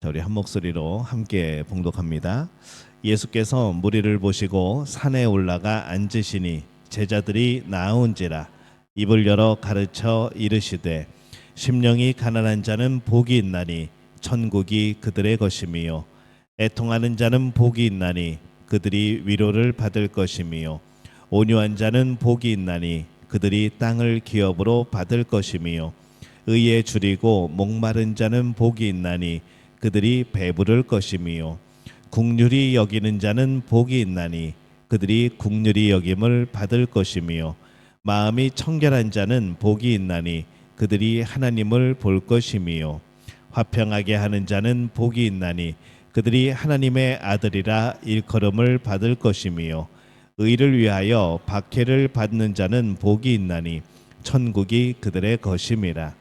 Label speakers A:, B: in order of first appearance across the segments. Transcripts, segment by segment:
A: 자, 우리 한 목소리로 함께 봉독합니다. 예수께서 무리를 보시고 산에 올라가 앉으시니 제자들이 나온지라 입을 열어 가르쳐 이르시되 심령이 가난한 자는 복이 있나니 천국이 그들의 것이미요 애통하는 자는 복이 있나니 그들이 위로를 받을 것이미요 온유한 자는 복이 있나니 그들이 땅을 기업으로 받을 것이미요 의에 줄이고 목마른 자는 복이 있나니 그들이 배부를 것이미요 긍휼히 여기는 자는 복이 있나니 그들이 긍휼히 여김을 받을 것이미요 마음이 청결한 자는 복이 있나니 그들이 하나님을 볼 것이미요 화평하게 하는 자는 복이 있나니 그들이 하나님의 아들이라 일컬음을 받을 것이미요 의를 위하여 박해를 받는 자는 복이 있나니 천국이 그들의 것임이라.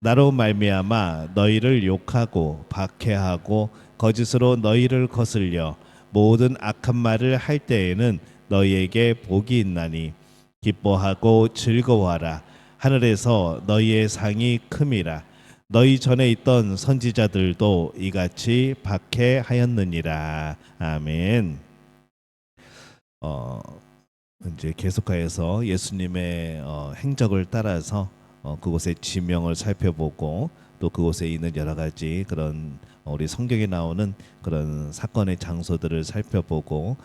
A: 나로 말미암아 너희를 욕하고 박해하고 거짓으로 너희를 거슬려 모든 악한 말을 할 때에는 너희에게 복이 있나니 기뻐하고 즐거워하라. 하늘에서 너희의 상이 큼이라. 너희 전에 있던 선지자들도 이같이 박해하였느니라. 아멘. 이제 계속하여서 예수님의 행적을 따라서 그곳의 지명을 살펴보고 또 그곳에 있는 여러 가지 그런 우리 성경에 나오는 그런 사건의 장소들을 살펴보고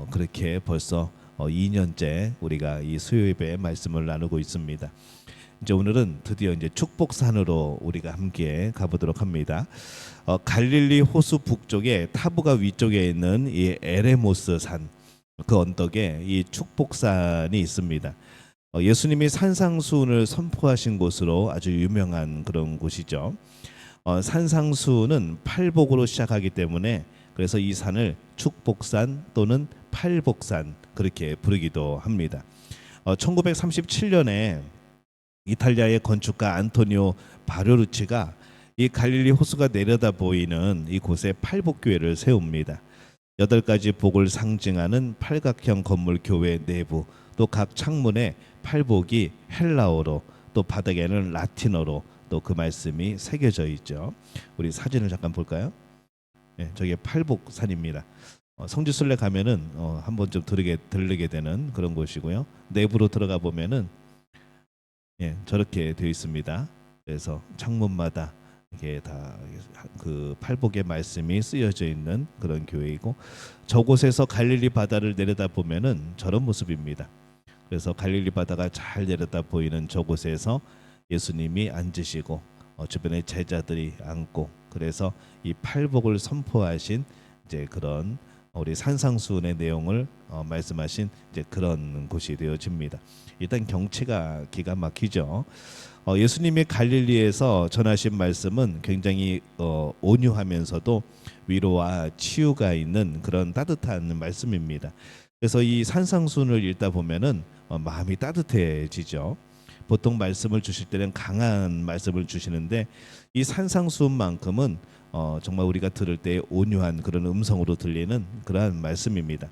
A: 그렇게 벌써 2년째 우리가 이 수요예배 말씀을 나누고 있습니다. 이제 오늘은 드디어 이제 축복산으로 우리가 함께 가보도록 합니다. 갈릴리 호수 북쪽에 타브가 위쪽에 있는 이 에레모스 산, 그 언덕에 이 축복산이 있습니다. 예수님이 산상수훈을 선포하신 곳으로 아주 유명한 그런 곳이죠. 산상수훈은 팔복으로 시작하기 때문에 그래서 이 산을 축복산 또는 팔복산 그렇게 부르기도 합니다. 1937년에 이탈리아의 건축가 안토니오 바료루치가 이 갈릴리 호수가 내려다 보이는 이곳에 팔복교회를 세웁니다. 8가지 복을 상징하는 팔각형 건물 교회 내부 또 각 창문에 팔복이 헬라어로 또 바닥에는 라틴어로 또 그 말씀이 새겨져 있죠. 우리 사진을 잠깐 볼까요? 네, 저게 팔복산입니다. 성지순례 가면은 한번 좀 들르게 되는 그런 곳이고요. 내부로 들어가 보면은 저렇게 되어 있습니다. 그래서 창문마다 이게 다 그 팔복의 말씀이 쓰여져 있는 그런 교회이고 저곳에서 갈릴리 바다를 내려다 보면은 저런 모습입니다. 그래서 갈릴리 바다가 잘 내려다 보이는 저곳에서 예수님이 앉으시고 주변에 제자들이 앉고 그래서 이 팔복을 선포하신 이제 그런 우리 산상수훈의 내용을 말씀하신 이제 그런 곳이 되어집니다. 일단 경치가 기가 막히죠. 예수님이 갈릴리에서 전하신 말씀은 굉장히 온유하면서도 위로와 치유가 있는 그런 따뜻한 말씀입니다. 그래서 이 산상수훈을 읽다 보면은 마음이 따뜻해지죠. 보통 말씀을 주실 때는 강한 말씀을 주시는데 이 산상수훈만큼은 정말 우리가 들을 때 온유한 그런 음성으로 들리는 그러한 말씀입니다.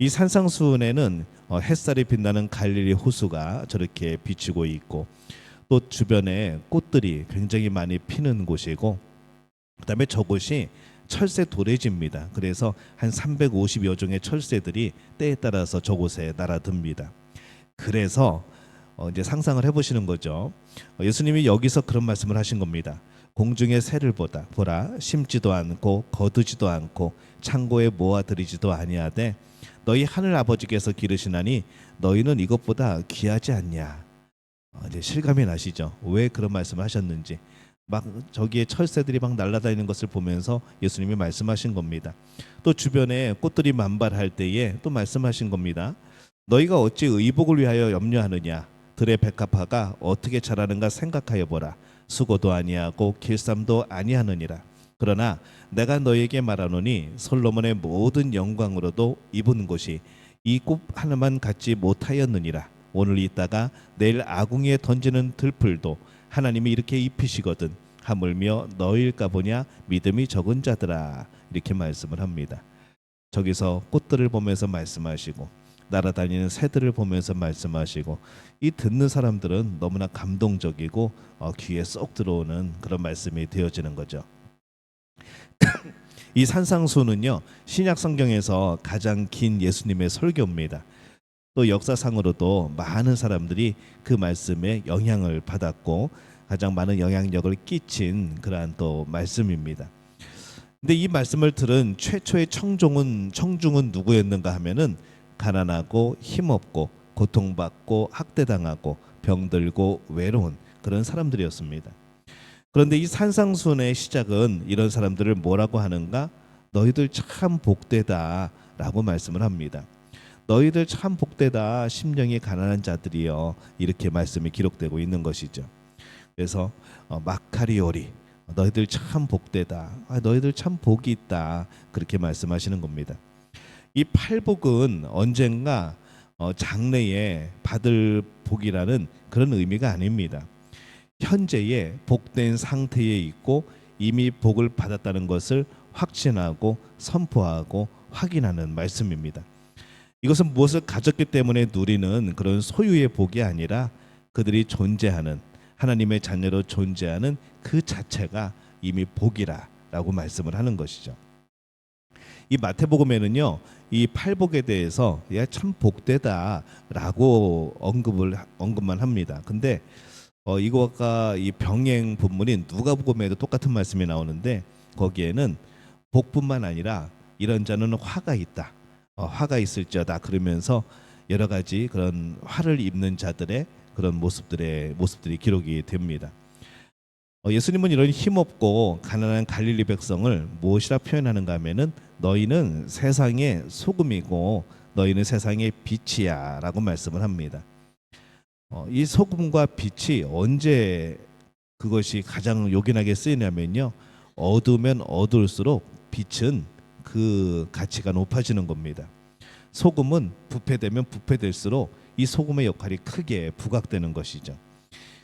A: 이 산상수훈에는 햇살이 빛나는 갈릴리 호수가 저렇게 비치고 있고 또 주변에 꽃들이 굉장히 많이 피는 곳이고 그다음에 저곳이 철새 도래지입니다. 그래서 한 350여 종의 철새들이 때에 따라서 저곳에 날아듭니다. 그래서 이제 상상을 해보시는 거죠. 예수님이 여기서 그런 말씀을 하신 겁니다. 공중의 새를 보라 심지도 않고 거두지도 않고 창고에 모아들이지도 아니하되 너희 하늘 아버지께서 기르시나니 너희는 이것보다 귀하지 않냐. 이제 실감이 나시죠? 왜 그런 말씀을 하셨는지. 막 저기에 철새들이 막 날아다니는 것을 보면서 예수님이 말씀하신 겁니다. 또 주변에 꽃들이 만발할 때에 또 말씀하신 겁니다. 너희가 어찌 의복을 위하여 염려하느냐. 들의 백합화가 어떻게 자라는가 생각하여 보라. 수고도 아니하고 길쌈도 아니하느니라. 그러나 내가 너희에게 말하노니 솔로몬의 모든 영광으로도 입은 곳이 이 꽃 하나만 갖지 못하였느니라. 오늘 있다가 내일 아궁이에 던지는 들풀도 하나님이 이렇게 입히시거든 하물며 너희일까 보냐 믿음이 적은 자들아. 이렇게 말씀을 합니다. 저기서 꽃들을 보면서 말씀하시고 날아다니는 새들을 보면서 말씀하시고 이 듣는 사람들은 너무나 감동적이고 귀에 쏙 들어오는 그런 말씀이 되어지는 거죠. 이 산상수훈은요, 신약 성경에서 가장 긴 예수님의 설교입니다. 또 역사상으로도 많은 사람들이 그 말씀에 영향을 받았고 가장 많은 영향력을 끼친 그러한 또 말씀입니다. 근데 이 말씀을 들은 최초의 청중은 누구였는가 하면은 가난하고 힘없고 고통받고 학대당하고 병들고 외로운 그런 사람들이었습니다. 그런데 이 산상수훈의 시작은 이런 사람들을 뭐라고 하는가? 너희들 참 복되다라고 말씀을 합니다. 너희들 참 복되다, 심령이 가난한 자들이여, 이렇게 말씀이 기록되고 있는 것이죠. 그래서 마카리오리, 너희들 참 복되다, 너희들 참 복이 있다, 그렇게 말씀하시는 겁니다. 이 팔복은 언젠가 장래에 받을 복이라는 그런 의미가 아닙니다. 현재의 복된 상태에 있고 이미 복을 받았다는 것을 확신하고 선포하고 확인하는 말씀입니다. 이것은 무엇을 가졌기 때문에 누리는 그런 소유의 복이 아니라 그들이 존재하는, 하나님의 자녀로 존재하는 그 자체가 이미 복이라라고 말씀을 하는 것이죠. 이 마태복음에는요, 이 팔복에 대해서 야 참 복되다라고 언급만 합니다. 근데 이것과 이 병행 본문인 누가복음에도 똑같은 말씀이 나오는데 거기에는 복뿐만 아니라 이런 자는 화가 있다, 화가 있을지어다, 그러면서 여러 가지 그런 화를 입는 자들의 그런 모습들이 기록이 됩니다. 예수님은 이런 힘없고 가난한 갈릴리 백성을 무엇이라 표현하는가 하면은 너희는 세상의 소금이고 너희는 세상의 빛이야라고 말씀을 합니다. 이 소금과 빛이 언제 그것이 가장 요긴하게 쓰이냐면요, 어두우면 어두울수록 빛은 그 가치가 높아지는 겁니다. 소금은 부패되면 부패될수록 이 소금의 역할이 크게 부각되는 것이죠.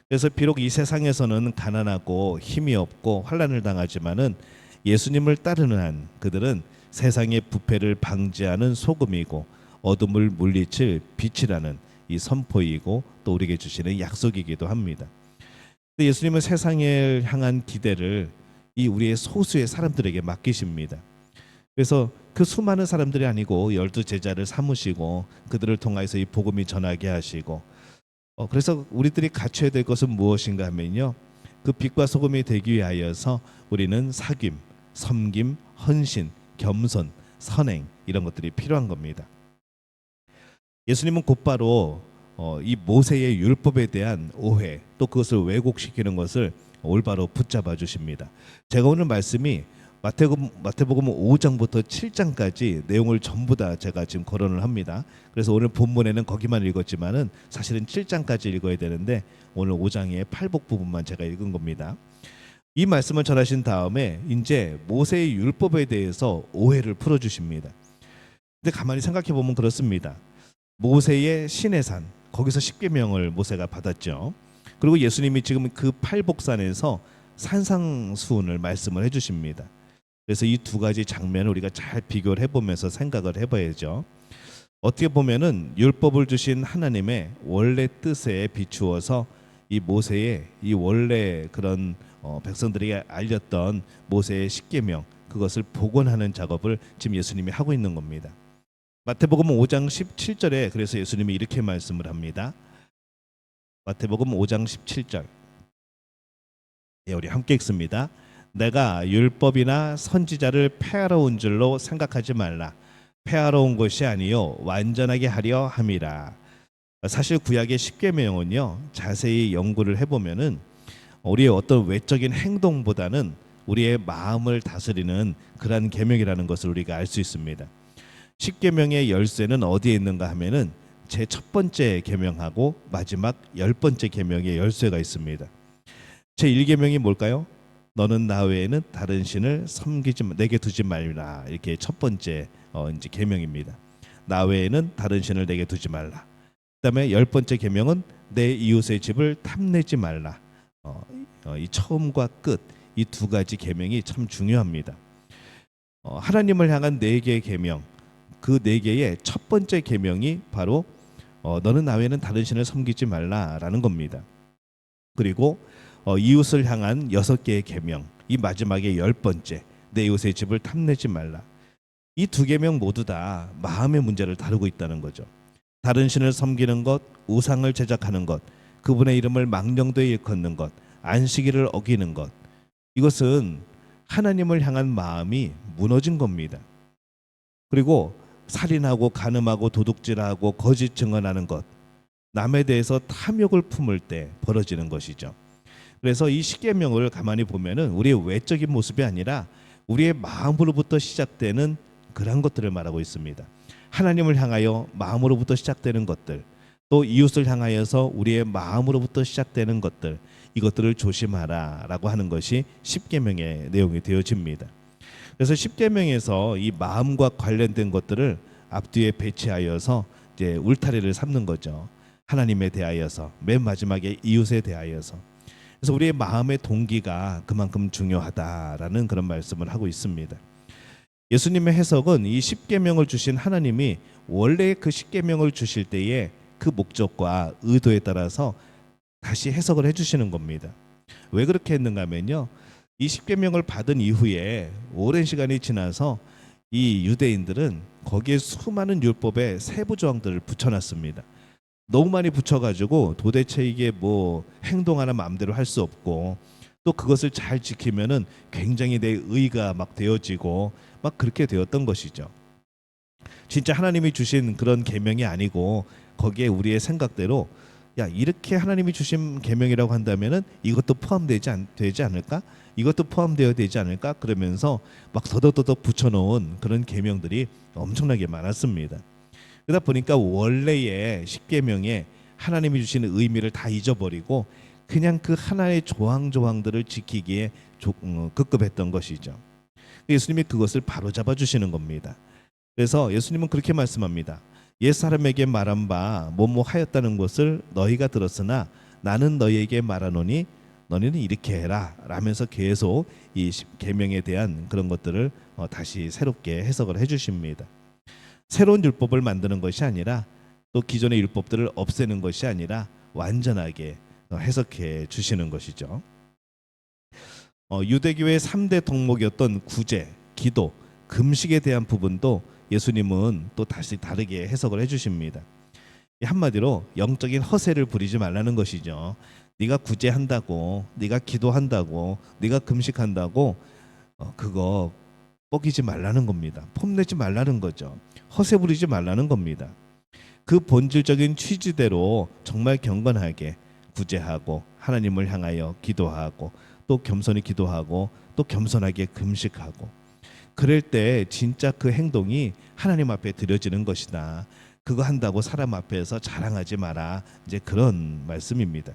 A: 그래서 비록 이 세상에서는 가난하고 힘이 없고 환난을 당하지만은 예수님을 따르는 한 그들은 세상의 부패를 방지하는 소금이고 어둠을 물리칠 빛이라는 이 선포이고 또 우리에게 주시는 약속이기도 합니다. 예수님은 세상을 향한 기대를 이 우리의 소수의 사람들에게 맡기십니다. 그래서 그 수많은 사람들이 아니고 12 제자를 삼으시고 그들을 통해서 이 복음이 전하게 하시고, 그래서 우리들이 갖춰야 될 것은 무엇인가 하면요, 그 빛과 소금이 되기 위하여서 우리는 사귐, 섬김, 헌신, 겸손, 선행, 이런 것들이 필요한 겁니다. 예수님은 곧바로 이 모세의 율법에 대한 오해, 또 그것을 왜곡시키는 것을 올바로 붙잡아 주십니다. 제가 오늘 말씀이 마태복음 5장부터 7장까지 내용을 전부 다 제가 지금 거론을 합니다. 그래서 오늘 본문에는 거기만 읽었지만은 사실은 7장까지 읽어야 되는데 오늘 5장의 팔복 부분만 제가 읽은 겁니다. 이 말씀을 전하신 다음에 이제 모세의 율법에 대해서 오해를 풀어 주십니다. 근데 가만히 생각해 보면 그렇습니다. 모세의 시내산, 거기서 십계명을 모세가 받았죠. 그리고 예수님이 지금 그 팔복산에서 산상수훈을 말씀을 해주십니다. 그래서 이 두 가지 장면을 우리가 잘 비교를 해보면서 생각을 해봐야죠. 어떻게 보면은 율법을 주신 하나님의 원래 뜻에 비추어서 이 모세의 이 원래 그런 백성들에게 알렸던 모세의 십계명, 그것을 복원하는 작업을 지금 예수님이 하고 있는 겁니다. 마태복음 5장 17절에 그래서 예수님이 이렇게 말씀을 합니다. 마태복음 5장 17절. 우리 함께 읽습니다. 내가 율법이나 선지자를 폐하러 온 줄로 생각하지 말라. 폐하러 온 것이 아니요 완전하게 하려 함이라. 사실 구약의 십계명은요, 자세히 연구를 해보면은 우리의 어떤 외적인 행동보다는 우리의 마음을 다스리는 그러한 계명이라는 것을 우리가 알 수 있습니다. 십계명의 열쇠는 어디에 있는가 하면은 제 첫 번째 계명하고 마지막 10번째 계명의 열쇠가 있습니다. 제 1계명이 뭘까요? 너는 나 외에는 다른 신을 내게 두지 말라. 이렇게 첫 번째 이제 계명입니다. 나 외에는 다른 신을 내게 두지 말라. 그다음에 10번째 계명은 내 이웃의 집을 탐내지 말라. 이 처음과 끝, 이 두 가지 계명이 참 중요합니다. 하나님을 향한 4개의 계명, 그 4개의 첫 번째 계명이 바로 너는 나 외에는 다른 신을 섬기지 말라라는 겁니다. 그리고 이웃을 향한 6개의 계명, 이 마지막에 10번째, 내 이웃의 집을 탐내지 말라. 이 두 계명 모두 다 마음의 문제를 다루고 있다는 거죠. 다른 신을 섬기는 것, 우상을 제작하는 것, 그분의 이름을 망령되이 일컫는 것, 안식일을 어기는 것, 이것은 하나님을 향한 마음이 무너진 겁니다. 그리고 살인하고 간음하고 도둑질하고 거짓 증언하는 것, 남에 대해서 탐욕을 품을 때 벌어지는 것이죠. 그래서 이 십계명을 가만히 보면은 우리의 외적인 모습이 아니라 우리의 마음으로부터 시작되는 그런 것들을 말하고 있습니다. 하나님을 향하여 마음으로부터 시작되는 것들, 또 이웃을 향하여서 우리의 마음으로부터 시작되는 것들, 이것들을 조심하라라고 하는 것이 십계명의 내용이 되어집니다. 그래서 십계명에서 이 마음과 관련된 것들을 앞뒤에 배치하여서 이제 울타리를 삼는 거죠. 하나님에 대하여서, 맨 마지막에 이웃에 대하여서. 그래서 우리의 마음의 동기가 그만큼 중요하다라는 그런 말씀을 하고 있습니다. 예수님의 해석은 이 십계명을 주신 하나님이 원래 그 십계명을 주실 때에 그 목적과 의도에 따라서 다시 해석을 해주시는 겁니다. 왜 그렇게 했는가 하면요, 이 십계명을 받은 이후에 오랜 시간이 지나서 이 유대인들은 거기에 수많은 율법의 세부 조항들을 붙여놨습니다. 너무 많이 붙여가지고 도대체 이게 뭐 행동 하나 마음대로 할 수 없고, 또 그것을 잘 지키면은 굉장히 내 의가 막 되어지고 막 그렇게 되었던 것이죠. 진짜 하나님이 주신 그런 계명이 아니고 거기에 우리의 생각대로 야, 이렇게 하나님이 주신 계명이라고 한다면은 이것도 되지 않을까? 이것도 포함되어야 되지 않을까? 그러면서 막 더덕더덕 붙여놓은 그런 계명들이 엄청나게 많았습니다. 그러다 보니까 원래의 십계명에 하나님이 주시는 의미를 다 잊어버리고 그냥 그 하나의 조항들을 지키기에 급급했던 것이죠. 예수님이 그것을 바로잡아 주시는 겁니다. 그래서 예수님은 그렇게 말씀합니다. 옛 사람에게 말한 바 뭐뭐 하였다는 것을 너희가 들었으나 나는 너희에게 말하노니 너희는 이렇게 해라 라면서 계속 이 계명에 대한 그런 것들을 다시 새롭게 해석을 해주십니다. 새로운 율법을 만드는 것이 아니라 또 기존의 율법들을 없애는 것이 아니라 완전하게 해석해 주시는 것이죠. 유대교의 3대 덕목이었던 구제, 기도, 금식에 대한 부분도 예수님은 또 다시 다르게 해석을 해주십니다. 한마디로 영적인 허세를 부리지 말라는 것이죠. 네가 구제한다고, 네가 기도한다고, 네가 금식한다고 그거 뻐기지 말라는 겁니다. 폼내지 말라는 거죠. 허세 부리지 말라는 겁니다. 그 본질적인 취지대로 정말 경건하게 구제하고 하나님을 향하여 기도하고 또 겸손히 기도하고 또 겸손하게 금식하고 그럴 때 진짜 그 행동이 하나님 앞에 드려지는 것이다. 그거 한다고 사람 앞에서 자랑하지 마라. 이제 그런 말씀입니다.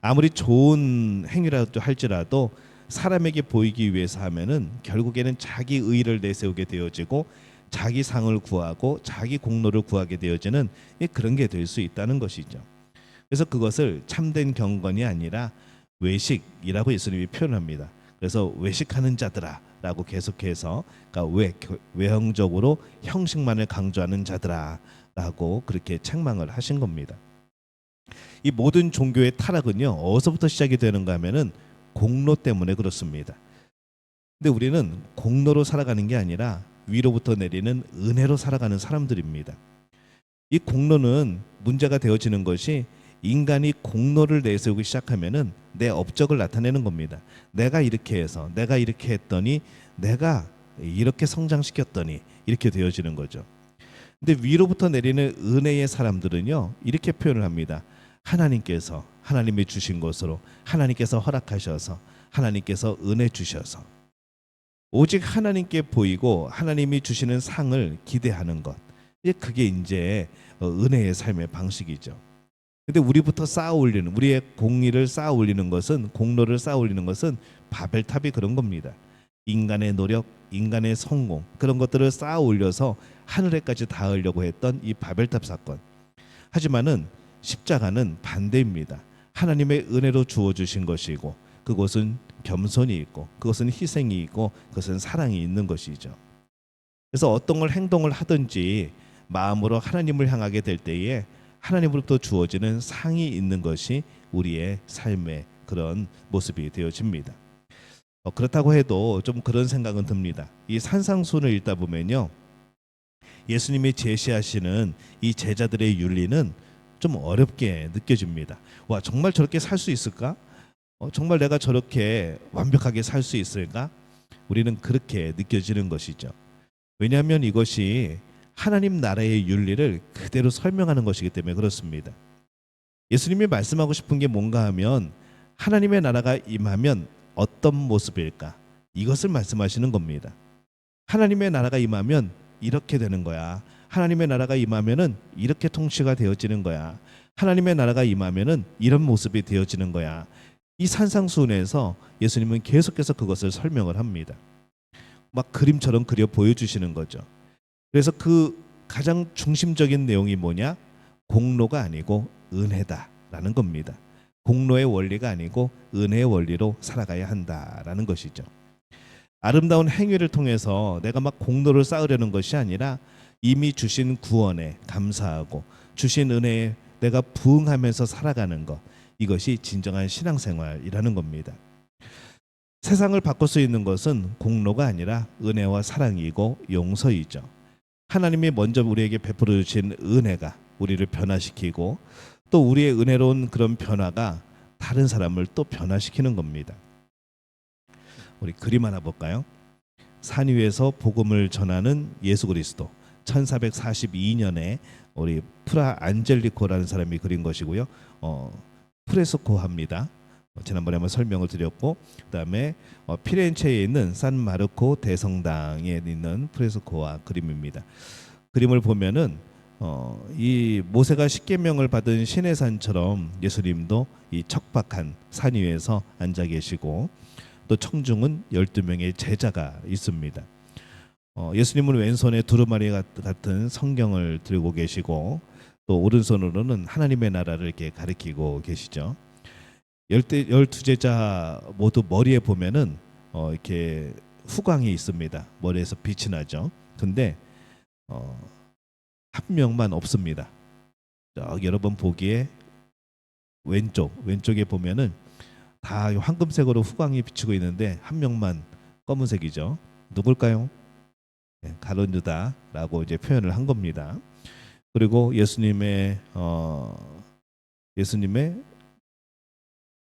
A: 아무리 좋은 행위라도 할지라도 사람에게 보이기 위해서 하면은 결국에는 자기 의의를 내세우게 되어지고 자기 상을 구하고 자기 공로를 구하게 되어지는 그런 게 될 수 있다는 것이죠. 그래서 그것을 참된 경건이 아니라 외식이라고 예수님이 표현합니다. 그래서 외식하는 자들아라고 계속해서 그러니까 외형적으로 형식만을 강조하는 자들아라고 그렇게 책망을 하신 겁니다. 이 모든 종교의 타락은요 어디서부터 시작이 되는가 하면은 공로 때문에 그렇습니다. 근데 우리는 공로로 살아가는 게 아니라 위로부터 내리는 은혜로 살아가는 사람들입니다. 이 공로는 문제가 되어지는 것이 인간이 공로를 내세우기 시작하면은 내 업적을 나타내는 겁니다. 내가 이렇게 해서 내가 이렇게 했더니 내가 이렇게 성장시켰더니 이렇게 되어지는 거죠. 근데 위로부터 내리는 은혜의 사람들은요 이렇게 표현을 합니다. 하나님께서 하나님이 주신 것으로 하나님께서 허락하셔서 하나님께서 은혜 주셔서 오직 하나님께 보이고 하나님이 주시는 상을 기대하는 것, 그게 이제 은혜의 삶의 방식이죠. 근데 우리부터 쌓아 올리는 우리의 공의를 쌓아 올리는 것은 공로를 쌓아 올리는 것은 바벨탑이 그런 겁니다. 인간의 노력, 인간의 성공 그런 것들을 쌓아 올려서 하늘에까지 닿으려고 했던 이 바벨탑 사건. 하지만은 십자가는 반대입니다. 하나님의 은혜로 주어 주신 것이고 그것은 겸손이 있고 그것은 희생이 있고 그것은 사랑이 있는 것이죠. 그래서 어떤 걸 행동을 하든지 마음으로 하나님을 향하게 될 때에 하나님으로부터 주어지는 상이 있는 것이 우리의 삶의 그런 모습이 되어집니다. 그렇다고 해도 좀 그런 생각은 듭니다. 이 산상수훈을 읽다 보면요, 예수님이 제시하시는 이 제자들의 윤리는 좀 어렵게 느껴집니다. 와, 정말 저렇게 살 수 있을까? 정말 내가 저렇게 완벽하게 살 수 있을까? 우리는 그렇게 느껴지는 것이죠. 왜냐하면 이것이 하나님 나라의 윤리를 그대로 설명하는 것이기 때문에 그렇습니다. 예수님이 말씀하고 싶은 게 뭔가 하면 하나님의 나라가 임하면 어떤 모습일까? 이것을 말씀하시는 겁니다. 하나님의 나라가 임하면 이렇게 되는 거야. 하나님의 나라가 임하면은 이렇게 통치가 되어지는 거야. 하나님의 나라가 임하면은 이런 모습이 되어지는 거야. 이 산상수훈에서 예수님은 계속해서 그것을 설명을 합니다. 막 그림처럼 그려 보여주시는 거죠. 그래서 그 가장 중심적인 내용이 뭐냐? 공로가 아니고 은혜다라는 겁니다. 공로의 원리가 아니고 은혜의 원리로 살아가야 한다라는 것이죠. 아름다운 행위를 통해서 내가 막 공로를 쌓으려는 것이 아니라 이미 주신 구원에 감사하고 주신 은혜에 내가 부응하면서 살아가는 것, 이것이 진정한 신앙생활이라는 겁니다. 세상을 바꿀 수 있는 것은 공로가 아니라 은혜와 사랑이고 용서이죠. 하나님이 먼저 우리에게 베풀어 주신 은혜가 우리를 변화시키고 또 우리의 은혜로운 그런 변화가 다른 사람을 또 변화시키는 겁니다. 우리 그림 하나 볼까요? 산 위에서 복음을 전하는 예수 그리스도. 1442년에 우리 프라 안젤리코라는 사람이 그린 것이고요. 프레스코합니다. 지난번에 한번 설명을 드렸고, 그다음에 피렌체에 있는 산 마르코 대성당에 있는 프레스코와 그림입니다. 그림을 보면은 이 모세가 십계명을 받은 시내산처럼 예수님도 이 척박한 산 위에서 앉아 계시고 또 청중은 12명의 제자가 있습니다. 예수님은 왼손에 두루마리 같은 성경을 들고 계시고 또 오른손으로는 하나님의 나라를 이렇게 가리키고 계시죠. 12제자 모두 머리에 보면은 이렇게 후광이 있습니다. 머리에서 빛이 나죠. 근데 한 명만 없습니다. 여러분 보기에 왼쪽에 보면은 다 황금색으로 후광이 비치고 있는데 한 명만 검은색이죠. 누굴까요? 네, 가룟 유다라고 이제 표현을 한 겁니다. 그리고 예수님의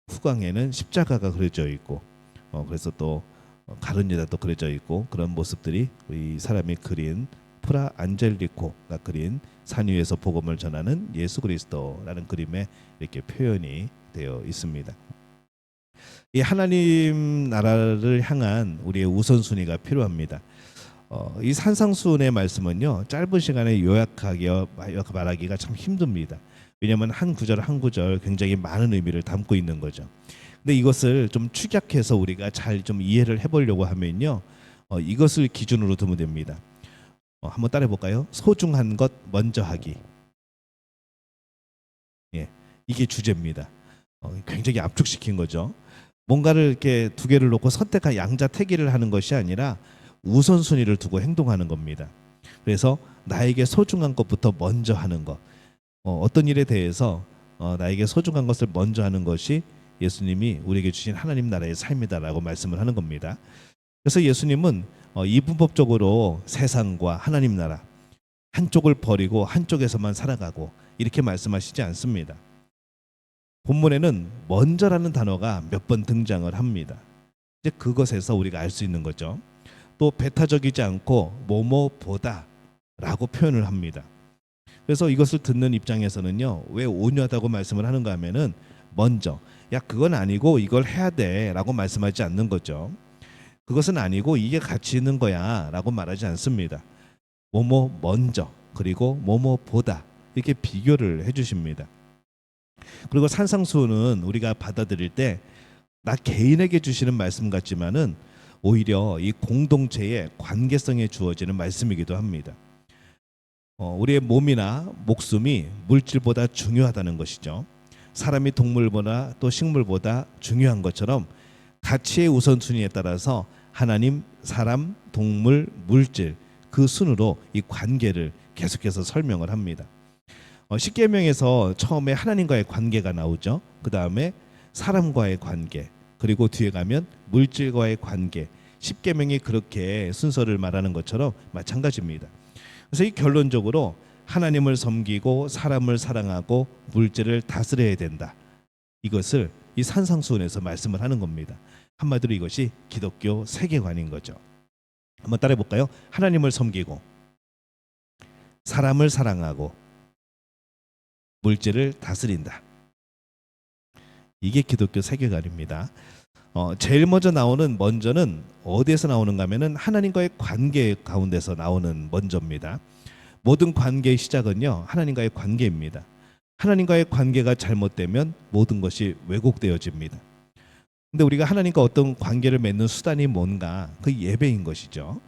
A: 후광에는 십자가가 그려져 있고 그래서 또 가룟 유다도 그려져 있고 그런 모습들이 이 사람이 그린 프라 안젤리코가 그린 산 위에서 복음을 전하는 예수 그리스도라는 그림에 이렇게 표현이 되어 있습니다. 이 하나님 나라를 향한 우리의 우선순위가 필요합니다. 이 산상수훈의 말씀은요, 짧은 시간에 요약하게 말하기가 참 힘듭니다. 왜냐하면 한 구절 한 구절 굉장히 많은 의미를 담고 있는 거죠. 근데 이것을 좀 축약해서 우리가 잘 좀 이해를 해보려고 하면요, 이것을 기준으로 두면 됩니다. 한번 따라해 볼까요? 소중한 것 먼저 하기. 예, 이게 주제입니다. 굉장히 압축시킨 거죠. 뭔가를 이렇게 두 개를 놓고 선택한 양자택일을 하는 것이 아니라 우선순위를 두고 행동하는 겁니다. 그래서 나에게 소중한 것부터 먼저 하는 것. 어떤 일에 대해서 나에게 소중한 것을 먼저 하는 것이 예수님이 우리에게 주신 하나님 나라의 삶이다라고 말씀을 하는 겁니다. 그래서 예수님은 이분법적으로 세상과 하나님 나라 한쪽을 버리고 한쪽에서만 살아가고 이렇게 말씀하시지 않습니다. 본문에는 먼저라는 단어가 몇 번 등장을 합니다. 이제 그것에서 우리가 알 수 있는 거죠. 또 배타적이지 않고 뭐뭐보다라고 표현을 합니다. 그래서 이것을 듣는 입장에서는요, 왜 온유하다고 말씀을 하는가 하면은 먼저, 야 그건 아니고 이걸 해야 돼라고 말씀하지 않는 거죠. 그것은 아니고 이게 가치 있는 거야라고 말하지 않습니다. 뭐뭐 먼저 그리고 뭐뭐보다 이렇게 비교를 해주십니다. 그리고 산상수훈은 우리가 받아들일 때 나 개인에게 주시는 말씀 같지만은 오히려 이 공동체의 관계성에 주어지는 말씀이기도 합니다. 우리의 몸이나 목숨이 물질보다 중요하다는 것이죠. 사람이 동물보다 또 식물보다 중요한 것처럼 가치의 우선순위에 따라서 하나님, 사람, 동물, 물질 그 순으로 이 관계를 계속해서 설명을 합니다. 십계명에서 처음에 하나님과의 관계가 나오죠. 그 다음에 사람과의 관계, 그리고 뒤에 가면 물질과의 관계, 십계명이 그렇게 순서를 말하는 것처럼 마찬가지입니다. 그래서 이 결론적으로 하나님을 섬기고 사람을 사랑하고 물질을 다스려야 된다. 이것을 이 산상수훈에서 말씀을 하는 겁니다. 한마디로 이것이 기독교 세계관인 거죠. 한번 따라해 볼까요? 하나님을 섬기고 사람을 사랑하고 물질을 다스린다. 이게 기독교 세계관입니다. 제일 먼저는 어디에서 나오는가 하면은 하나님과의 관계 가운데서 나오는 먼저입니다. 모든 관계의 시작은요, 하나님과의 관계입니다. 하나님과의 관계가 잘못되면 모든 것이 왜곡되어집니다. 근데 우리가 하나님과 어떤 관계를 맺는 수단이 뭔가? 그 예배인 것이죠.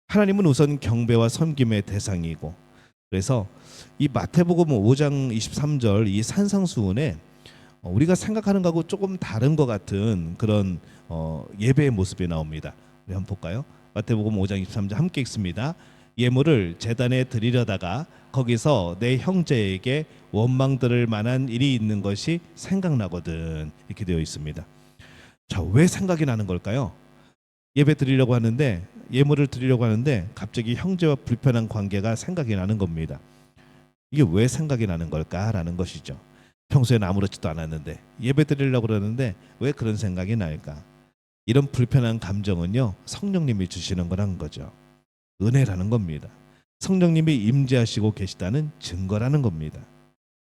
A: 하나님은 우선 경배와 섬김의 대상이고, 그래서 이 마태복음 5장 23절 이 산상수훈에 우리가 생각하는 거하고 조금 다른 것 같은 그런 예배의 모습이 나옵니다. 우리 한번 볼까요? 마태복음 5장 23절 함께 읽습니다. 예물을 제단에 드리려다가 거기서 내 형제에게 원망 들을 만한 일이 있는 것이 생각나거든. 이렇게 되어 있습니다. 자, 왜 생각이 나는 걸까요? 예배 드리려고 하는데, 예물을 드리려고 하는데 갑자기 형제와 불편한 관계가 생각이 나는 겁니다. 이게 왜 생각이 나는 걸까라는 것이죠. 평소엔 아무렇지도 않았는데 예배 드리려고 그러는데 왜 그런 생각이 날까? 이런 불편한 감정은요, 성령님이 주시는 거라는 거죠. 은혜라는 겁니다. 성령님이 임재하시고 계시다는 증거라는 겁니다.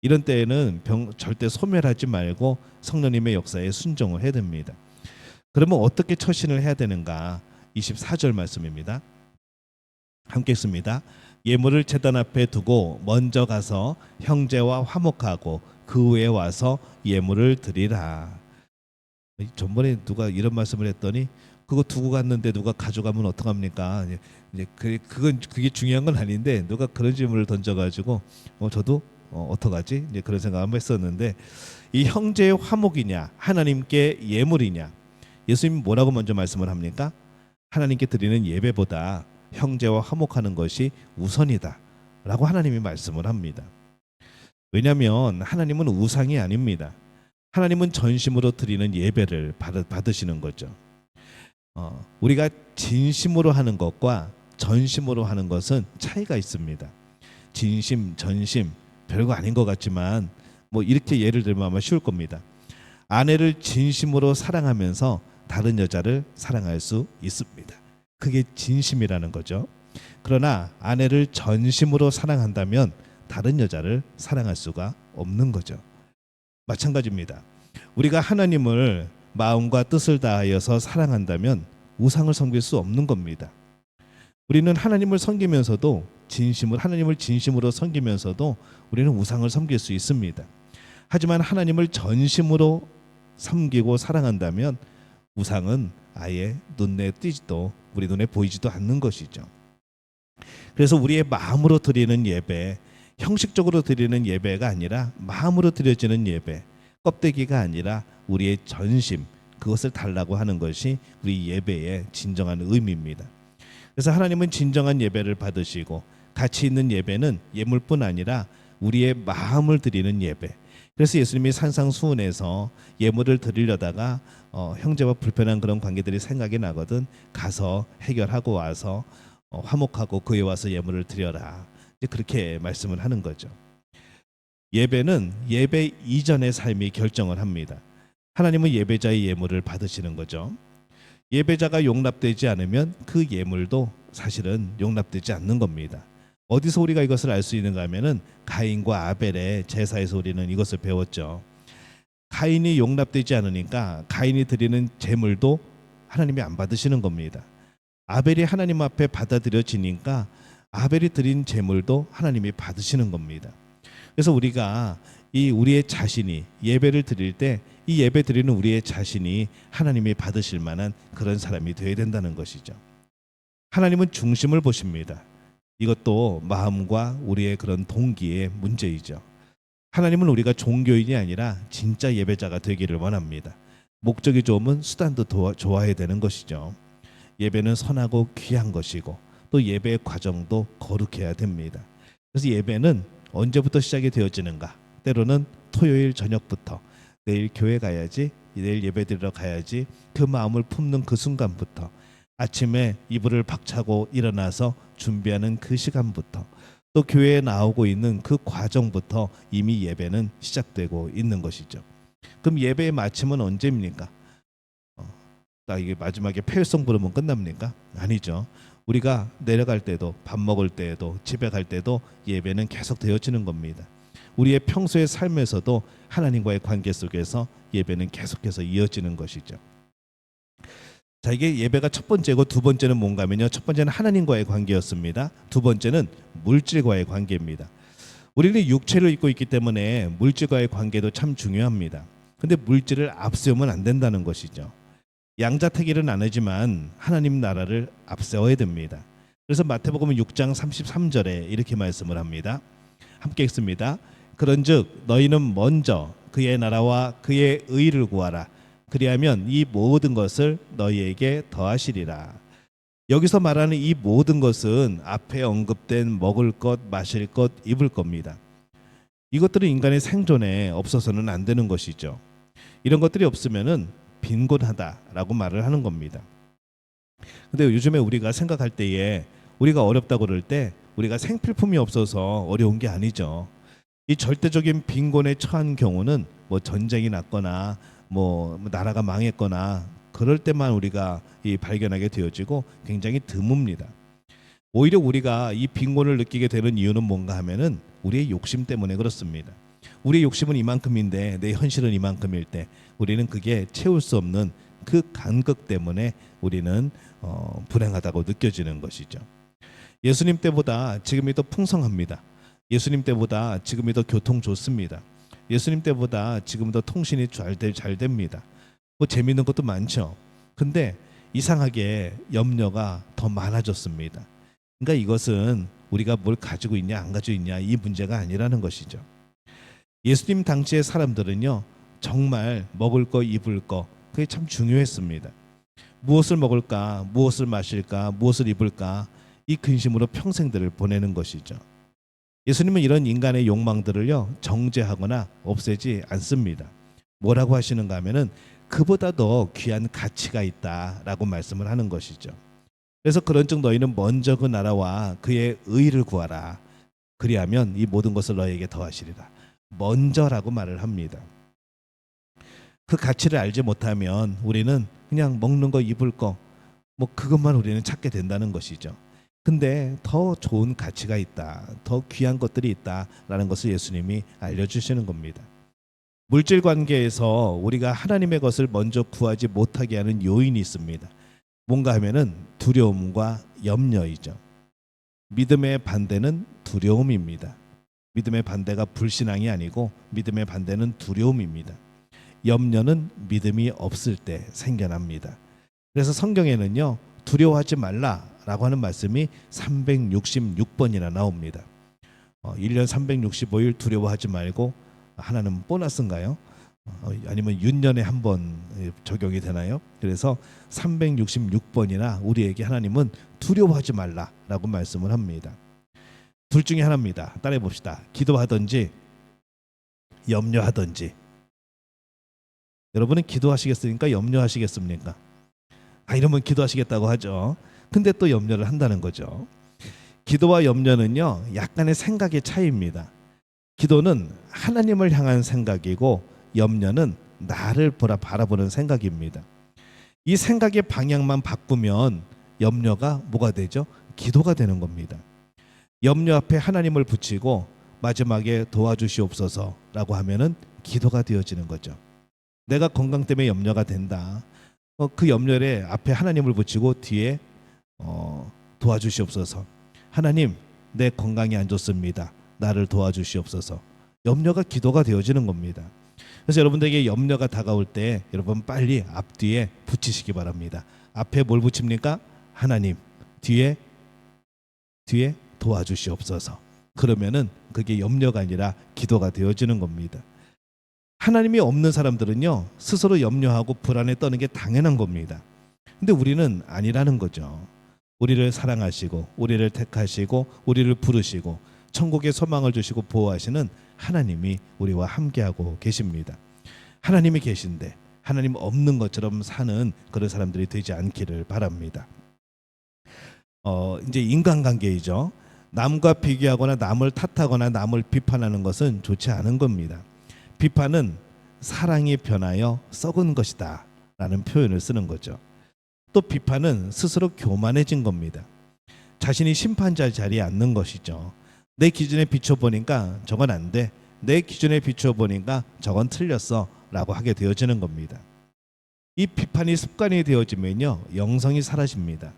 A: 이런 때에는 절대 소멸하지 말고 성령님의 역사에 순종을 해야 됩니다. 그러면 어떻게 처신을 해야 되는가? 24절 말씀입니다. 함께 읽습니다. 예물을 제단 앞에 두고 먼저 가서 형제와 화목하고 그 후에 와서 예물을 드리라. 전번에 누가 이런 말씀을 했더니 그거 두고 갔는데 누가 가져가면 어떡합니까? 이제 그게 중요한 건 아닌데 누가 그런 질문을 던져가지고 저도 어떡하지? 이제 그런 생각 한번 했었는데, 이 형제의 화목이냐 하나님께 예물이냐, 예수님이 뭐라고 먼저 말씀을 합니까? 하나님께 드리는 예배보다 형제와 화목하는 것이 우선이다 라고 하나님이 말씀을 합니다. 왜냐하면 하나님은 우상이 아닙니다. 하나님은 전심으로 드리는 예배를 받으시는 거죠. 우리가 진심으로 하는 것과 전심으로 하는 것은 차이가 있습니다. 진심, 전심 별거 아닌 것 같지만 이렇게 예를 들면 아마 쉬울 겁니다. 아내를 진심으로 사랑하면서 다른 여자를 사랑할 수 있습니다. 그게 진심이라는 거죠. 그러나 아내를 전심으로 사랑한다면 다른 여자를 사랑할 수가 없는 거죠. 마찬가지입니다. 우리가 하나님을 마음과 뜻을 다하여서 사랑한다면 우상을 섬길 수 없는 겁니다. 우리는 하나님을 섬기면서도 하나님을 진심으로 섬기면서도 우리는 우상을 섬길 수 있습니다. 하지만 하나님을 전심으로 섬기고 사랑한다면 우상은 아예 눈에 띄지도 우리 눈에 보이지도 않는 것이죠. 그래서 우리의 마음으로 드리는 예배, 형식적으로 드리는 예배가 아니라 마음으로 드려지는 예배, 껍데기가 아니라 우리의 전심, 그것을 달라고 하는 것이 우리 예배의 진정한 의미입니다. 그래서 하나님은 진정한 예배를 받으시고 가치 있는 예배는 예물뿐 아니라 우리의 마음을 드리는 예배. 그래서 예수님이 산상수훈에서 예물을 드리려다가 형제와 불편한 그런 관계들이 생각이 나거든 가서 해결하고 와서 화목하고 그에 와서 예물을 드려라. 이제 그렇게 말씀을 하는 거죠. 예배는 예배 이전의 삶이 결정을 합니다. 하나님은 예배자의 예물을 받으시는 거죠. 예배자가 용납되지 않으면 그 예물도 사실은 용납되지 않는 겁니다. 어디서 우리가 이것을 알 수 있는가 하면은 가인과 아벨의 제사에서 우리는 이것을 배웠죠. 가인이 용납되지 않으니까 가인이 드리는 제물도 하나님이 안 받으시는 겁니다. 아벨이 하나님 앞에 받아들여지니까 아벨이 드린 제물도 하나님이 받으시는 겁니다. 그래서 우리가 우리의 자신이 예배를 드릴 때 이 예배 드리는 우리의 자신이 하나님이 받으실 만한 그런 사람이 되어야 된다는 것이죠. 하나님은 중심을 보십니다. 이것도 마음과 우리의 그런 동기의 문제이죠. 하나님은 우리가 종교인이 아니라 진짜 예배자가 되기를 원합니다. 목적이 좋으면 수단도 좋아야 되는 것이죠. 예배는 선하고 귀한 것이고 또 예배의 과정도 거룩해야 됩니다. 그래서 예배는 언제부터 시작이 되어지는가? 때로는 토요일 저녁부터 내일 교회 가야지 내일 예배드리러 가야지 그 마음을 품는 그 순간부터, 아침에 이불을 박차고 일어나서 준비하는 그 시간부터, 또 교회에 나오고 있는 그 과정부터 이미 예배는 시작되고 있는 것이죠. 그럼 예배의 마침은 언제입니까? 이게 마지막에 폐일성 부르면 끝납니까? 아니죠. 우리가 내려갈 때도, 밥 먹을 때에도, 집에 갈 때도 예배는 계속 되어지는 겁니다. 우리의 평소의 삶에서도 하나님과의 관계 속에서 예배는 계속해서 이어지는 것이죠. 자, 이게 예배가 첫 번째고, 두 번째는 뭔가 하면요, 첫 번째는 하나님과의 관계였습니다. 두 번째는 물질과의 관계입니다. 우리는 육체를 입고 있기 때문에 물질과의 관계도 참 중요합니다. 근데 물질을 앞세우면 안 된다는 것이죠. 양자택일은 안 하지만 하나님 나라를 앞세워야 됩니다. 그래서 마태복음 6장 33절에 이렇게 말씀을 합니다. 함께 읽습니다. 그런즉 너희는 먼저 그의 나라와 그의 의를 구하라. 그리하면 이 모든 것을 너희에게 더하시리라. 여기서 말하는 이 모든 것은 앞에 언급된 먹을 것, 마실 것, 입을 겁니다. 이것들은 인간의 생존에 없어서는 안 되는 것이죠. 이런 것들이 없으면은 빈곤하다라고 말을 하는 겁니다. 근데 요즘에 우리가 생각할 때에, 우리가 어렵다고 그럴 때 우리가 생필품이 없어서 어려운 게 아니죠. 이 절대적인 빈곤에 처한 경우는 뭐 전쟁이 났거나 뭐 나라가 망했거나 그럴 때만 우리가 발견하게 되어지고 굉장히 드뭅니다. 오히려 우리가 이 빈곤을 느끼게 되는 이유는 뭔가 하면은 우리의 욕심 때문에 그렇습니다. 우리의 욕심은 이만큼인데 내 현실은 이만큼일 때 우리는 그게 채울 수 없는 그 간극 때문에 우리는 불행하다고 느껴지는 것이죠. 예수님 때보다 지금이 더 풍성합니다. 예수님 때보다 지금이 더 교통 좋습니다. 예수님 때보다 지금 더 통신이 잘 됩니다. 뭐 재미있는 것도 많죠. 근데 이상하게 염려가 더 많아졌습니다. 그러니까 이것은 우리가 뭘 가지고 있냐 안 가지고 있냐 이 문제가 아니라는 것이죠. 예수님 당시의 사람들은요, 정말 먹을 거 입을 거 그게 참 중요했습니다. 무엇을 먹을까, 무엇을 마실까, 무엇을 입을까, 이 근심으로 평생들을 보내는 것이죠. 예수님은 이런 인간의 욕망들을요, 정죄하거나 없애지 않습니다. 뭐라고 하시는가 하면은 그보다 더 귀한 가치가 있다라고 말씀을 하는 것이죠. 그래서 그런즉 너희는 먼저 그 나라와 그의 의를 구하라. 그리하면 이 모든 것을 너희에게 더하시리라. 먼저라고 말을 합니다. 그 가치를 알지 못하면 우리는 그냥 먹는 거, 입을 거, 뭐 그것만 우리는 찾게 된다는 것이죠. 근데 더 좋은 가치가 있다, 더 귀한 것들이 있다라는 것을 예수님이 알려주시는 겁니다. 물질 관계에서 우리가 하나님의 것을 먼저 구하지 못하게 하는 요인이 있습니다. 뭔가 하면은 두려움과 염려이죠. 믿음의 반대는 두려움입니다. 믿음의 반대가 불신앙이 아니고 믿음의 반대는 두려움입니다. 염려는 믿음이 없을 때 생겨납니다. 그래서 성경에는요, 두려워하지 말라라고 하는 말씀이 366번이나 나옵니다. 1년 365일 두려워하지 말고, 하나는 보너스인가요? 아니면 윤년에 한 번 적용이 되나요? 그래서 366번이나 우리에게 하나님은 두려워하지 말라라고 말씀을 합니다. 둘 중에 하나입니다. 따라해 봅시다. 기도하든지 염려하든지. 여러분은 기도하시겠습니까? 염려하시겠습니까? 이러면 기도하시겠다고 하죠. 근데 또 염려를 한다는 거죠. 기도와 염려는요, 약간의 생각의 차이입니다. 기도는 하나님을 향한 생각이고 염려는 나를 바라보는 생각입니다. 이 생각의 방향만 바꾸면 염려가 뭐가 되죠? 기도가 되는 겁니다. 염려 앞에 하나님을 붙이고 마지막에 도와주시옵소서라고 하면은 기도가 되어지는 거죠. 내가 건강 때문에 염려가 된다. 그 염려에 앞에 하나님을 붙이고 뒤에 도와주시옵소서. 하나님, 내 건강이 안 좋습니다. 나를 도와주시옵소서. 염려가 기도가 되어지는 겁니다. 그래서 여러분들에게 염려가 다가올 때 여러분 빨리 앞뒤에 붙이시기 바랍니다. 앞에 뭘 붙입니까? 하나님. 뒤에 도와주시옵소서. 그러면은 그게 염려가 아니라 기도가 되어지는 겁니다. 하나님이 없는 사람들은요, 스스로 염려하고 불안에 떠는 게 당연한 겁니다. 근데 우리는 아니라는 거죠. 우리를 사랑하시고 우리를 택하시고 우리를 부르시고 천국의 소망을 주시고 보호하시는 하나님이 우리와 함께하고 계십니다. 하나님이 계신데 하나님 없는 것처럼 사는 그런 사람들이 되지 않기를 바랍니다. 이제 인간관계이죠. 남과 비교하거나 남을 탓하거나 남을 비판하는 것은 좋지 않은 겁니다. 비판은 사랑이 변하여 썩은 것이다 라는 표현을 쓰는 거죠. 또 비판은 스스로 교만해진 겁니다. 자신이 심판자 자리에 앉는 것이죠. 내 기준에 비춰보니까 저건 안 돼. 내 기준에 비춰보니까 저건 틀렸어 라고 하게 되어지는 겁니다. 이 비판이 습관이 되어지면요, 영성이 사라집니다.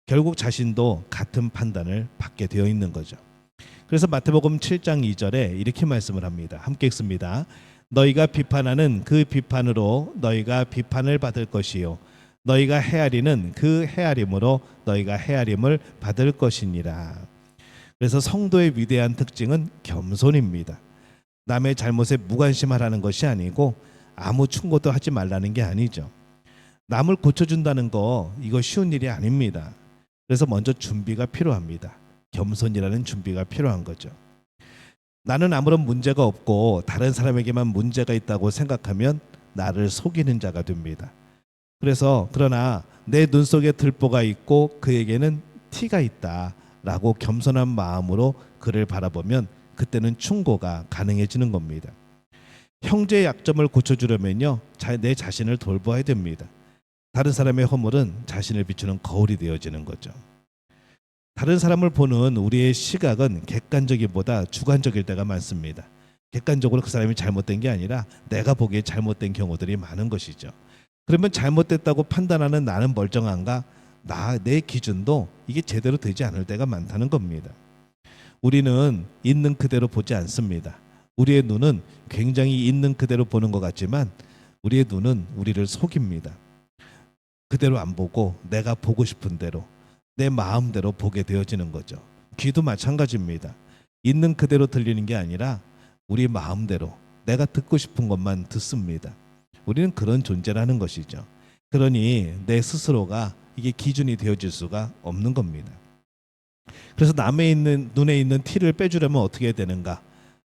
A: 결국 자신도 같은 판단을 받게 되어 있는 거죠. 그래서 마태복음 7장 2절에 이렇게 말씀을 합니다. 함께 읽습니다. 너희가 비판하는 그 비판으로 너희가 비판을 받을 것이요 너희가 헤아리는 그 헤아림으로 너희가 헤아림을 받을 것이니라. 그래서 성도의 위대한 특징은 겸손입니다. 남의 잘못에 무관심하라는 것이 아니고 아무 충고도 하지 말라는 게 아니죠. 남을 고쳐준다는 거 이거 쉬운 일이 아닙니다. 그래서 먼저 준비가 필요합니다. 겸손이라는 준비가 필요한 거죠. 나는 아무런 문제가 없고 다른 사람에게만 문제가 있다고 생각하면 나를 속이는 자가 됩니다. 그러나 내 눈 속에 들보가 있고 그에게는 티가 있다라고 겸손한 마음으로 그를 바라보면 그때는 충고가 가능해지는 겁니다. 형제의 약점을 고쳐주려면요, 내 자신을 돌봐야 됩니다. 다른 사람의 허물은 자신을 비추는 거울이 되어지는 거죠. 다른 사람을 보는 우리의 시각은 객관적이보다 주관적일 때가 많습니다. 객관적으로 그 사람이 잘못된 게 아니라 내가 보기에 잘못된 경우들이 많은 것이죠. 그러면 잘못됐다고 판단하는 나는 멀쩡한가? 내 기준도 이게 제대로 되지 않을 때가 많다는 겁니다. 우리는 있는 그대로 보지 않습니다. 우리의 눈은 굉장히 있는 그대로 보는 것 같지만 우리의 눈은 우리를 속입니다. 그대로 안 보고 내가 보고 싶은 대로 내 마음대로 보게 되어지는 거죠. 귀도 마찬가지입니다. 있는 그대로 들리는 게 아니라 우리 마음대로 내가 듣고 싶은 것만 듣습니다. 우리는 그런 존재라는 것이죠. 그러니 내 스스로가 이게 기준이 되어질 수가 없는 겁니다. 그래서 남의 눈에 있는 티를 빼주려면 어떻게 해야 되는가?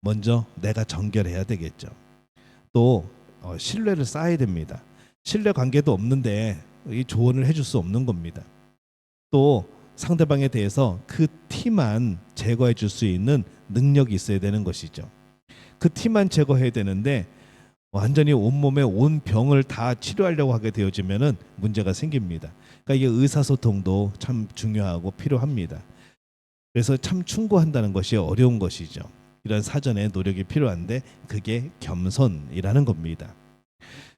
A: 먼저 내가 정결해야 되겠죠. 또 신뢰를 쌓아야 됩니다. 신뢰 관계도 없는데 이 조언을 해줄 수 없는 겁니다. 또 상대방에 대해서 그 티만 제거해 줄 수 있는 능력이 있어야 되는 것이죠. 그 티만 제거해야 되는데 완전히 온몸에 온 병을 다 치료하려고 하게 되어지면은 문제가 생깁니다. 그러니까 이게 의사소통도 참 중요하고 필요합니다. 그래서 참 충고한다는 것이 어려운 것이죠. 이런 사전에 노력이 필요한데 그게 겸손이라는 겁니다.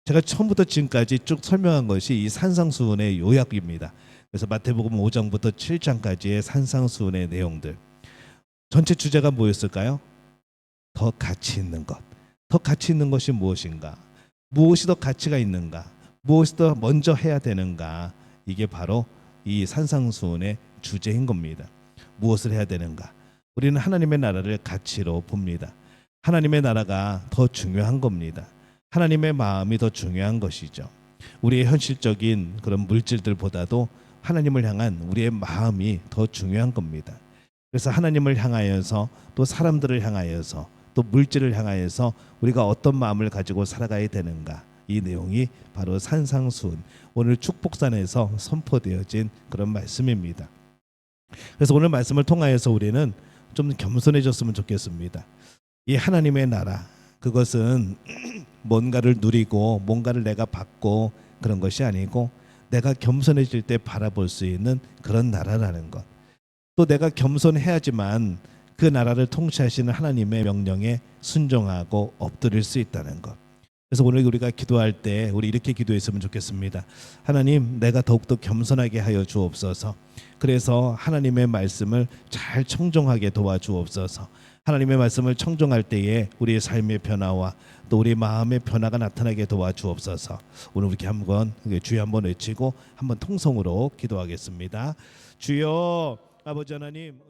A: 제가 처음부터 지금까지 쭉 설명한 것이 이 산상수훈의 요약입니다. 그래서 마태복음 5장부터 7장까지의 산상수훈의 내용들. 전체 주제가 뭐였을까요? 더 가치 있는 것. 더 가치 있는 것이 무엇인가? 무엇이 더 가치가 있는가? 무엇이 더 먼저 해야 되는가? 이게 바로 이 산상수훈의 주제인 겁니다. 무엇을 해야 되는가? 우리는 하나님의 나라를 가치로 봅니다. 하나님의 나라가 더 중요한 겁니다. 하나님의 마음이 더 중요한 것이죠. 우리의 현실적인 그런 물질들보다도 하나님을 향한 우리의 마음이 더 중요한 겁니다. 그래서 하나님을 향하여서 또 사람들을 향하여서 또 물질을 향하여서 우리가 어떤 마음을 가지고 살아가야 되는가, 이 내용이 바로 산상수훈, 오늘 축복산에서 선포되어진 그런 말씀입니다. 그래서 오늘 말씀을 통하여서 우리는 좀 겸손해졌으면 좋겠습니다. 이 하나님의 나라, 그것은 뭔가를 누리고 뭔가를 내가 받고 그런 것이 아니고 내가 겸손해질 때 바라볼 수 있는 그런 나라라는 것. 또 내가 겸손해야지만 그 나라를 통치하시는 하나님의 명령에 순종하고 엎드릴 수 있다는 것. 그래서 오늘 우리가 기도할 때 우리 이렇게 기도했으면 좋겠습니다. 하나님, 내가 더욱더 겸손하게 하여 주옵소서. 그래서 하나님의 말씀을 잘 청종하게 도와주옵소서. 하나님의 말씀을 청종할 때에 우리의 삶의 변화와 또 우리 마음의 변화가 나타나게 도와주옵소서. 오늘 이렇게 한번 주여 한번 외치고 한번 통성으로 기도하겠습니다. 주여, 아버지 하나님.